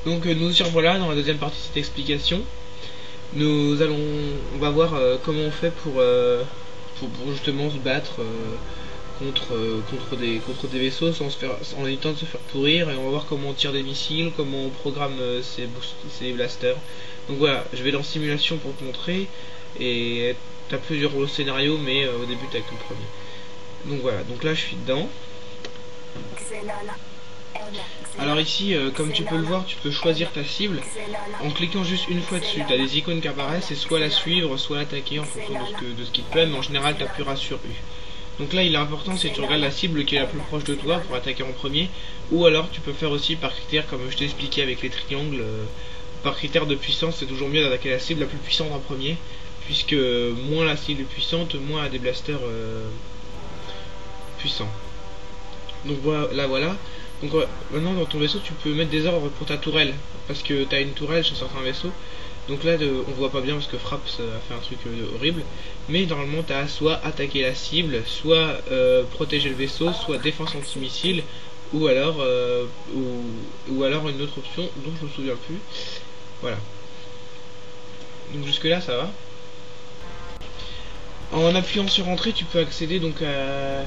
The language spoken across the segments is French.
Donc nous voilà dans la deuxième partie de cette explication. On va voir comment on fait pour justement se battre contre des vaisseaux en évitant de se faire pourrir, et on va voir comment on tire des missiles, comment on programme ces blasters. Donc voilà, je vais dans simulation pour te montrer, et t'as plusieurs scénarios, mais au début t'as que le premier. Donc voilà, donc là je suis dedans. Alors ici, comme tu peux le voir, tu peux choisir ta cible en cliquant juste une fois dessus. Tu as des icônes qui apparaissent et soit la suivre, soit l'attaquer en fonction de ce qui te plaît, mais en général tu appuieras sur U. Donc là il est important, c'est que tu regardes la cible qui est la plus proche de toi pour attaquer en premier, ou alors tu peux faire aussi par critère, comme je t'ai expliqué avec les triangles, par critère de puissance. C'est toujours mieux d'attaquer la cible la plus puissante en premier, puisque moins la cible est puissante, moins elle a des blasters puissants. Donc voilà. Donc maintenant dans ton vaisseau tu peux mettre des ordres pour ta tourelle, parce que tu as une tourelle sur certains vaisseaux. Donc là on voit pas bien parce que Fraps a fait un truc horrible, mais normalement tu as soit attaquer la cible, soit protéger le vaisseau, soit défense anti-missile, ou alors une autre option dont je me souviens plus. Voilà. Donc jusque là ça va. En appuyant sur entrée tu peux accéder donc à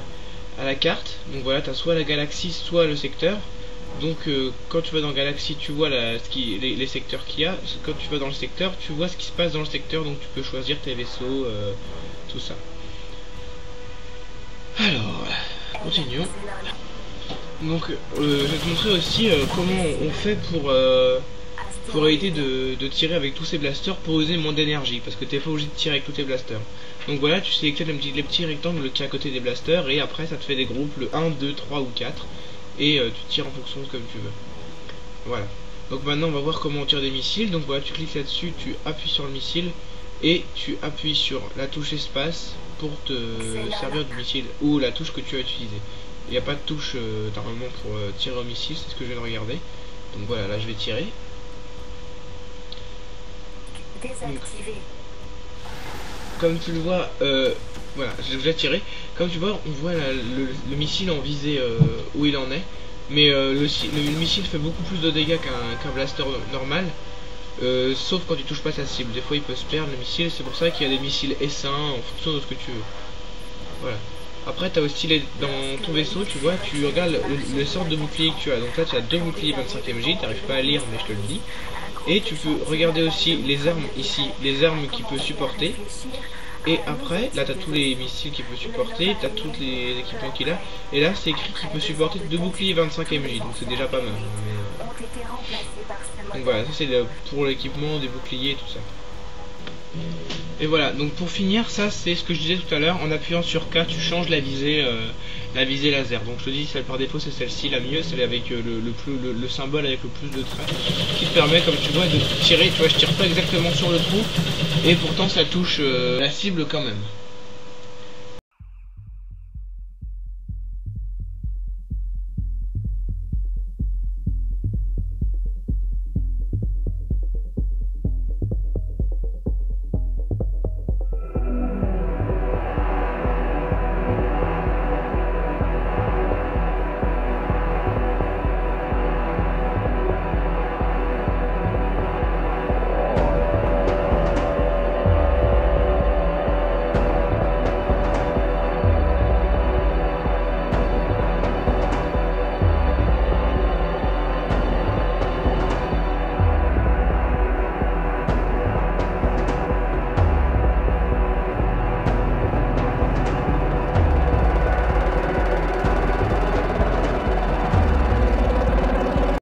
la carte. Donc voilà, tu as soit la galaxie, soit le secteur. Donc quand tu vas dans Galaxie, tu vois les secteurs qu'il y a. Quand tu vas dans le secteur, tu vois ce qui se passe dans le secteur. Donc tu peux choisir tes vaisseaux, tout ça. Alors, continuons. Donc je vais te montrer aussi comment on fait pour éviter de tirer avec tous ces blasters, pour user moins d'énergie, parce que t'es pas obligé de tirer avec tous tes blasters. Donc voilà, tu sélectionnes les petits rectangles qui est à côté des blasters, et après ça te fait des groupes, le 1, 2, 3 ou 4, et tu tires en fonction de comme tu veux. Voilà. Donc maintenant on va voir comment on tire des missiles. Donc voilà, tu cliques là-dessus, tu appuies sur le missile, et tu appuies sur la touche espace pour te servir du missile, ou la touche que tu as utilisée. Il n'y a pas de touche normalement pour tirer au missile, c'est ce que je viens de regarder. Donc voilà, là je vais tirer. Donc, comme tu le vois, voilà, j'ai déjà tiré. Comme tu vois, on voit le missile en visée où il en est. Mais le missile fait beaucoup plus de dégâts qu'un blaster normal. Sauf quand tu touches pas sa cible. Des fois il peut se perdre le missile, c'est pour ça qu'il y a des missiles S1 en fonction de ce que tu veux. Voilà. Après tu as aussi dans ton vaisseau, tu vois, tu regardes le sort de bouclier que tu as. Donc là tu as deux boucliers 25 mg, tu n'arrives pas à lire mais je te le dis. Et tu peux regarder aussi les armes ici, les armes qu'il peut supporter. Et après, là tu as tous les missiles qu'il peut supporter, tu as tous les équipements qu'il a. Et là c'est écrit qu'il peut supporter deux boucliers 25 mg, donc c'est déjà pas mal. Donc voilà, ça c'est pour l'équipement des boucliers et tout ça. Et voilà, donc pour finir, ça c'est ce que je disais tout à l'heure, en appuyant sur K tu changes la visée laser. Donc je te dis, celle par défaut c'est celle-ci, la mieux, celle avec le symbole avec le plus de traits, qui te permet, comme tu vois, de tirer. Tu vois, je tire pas exactement sur le trou, et pourtant ça touche la cible quand même.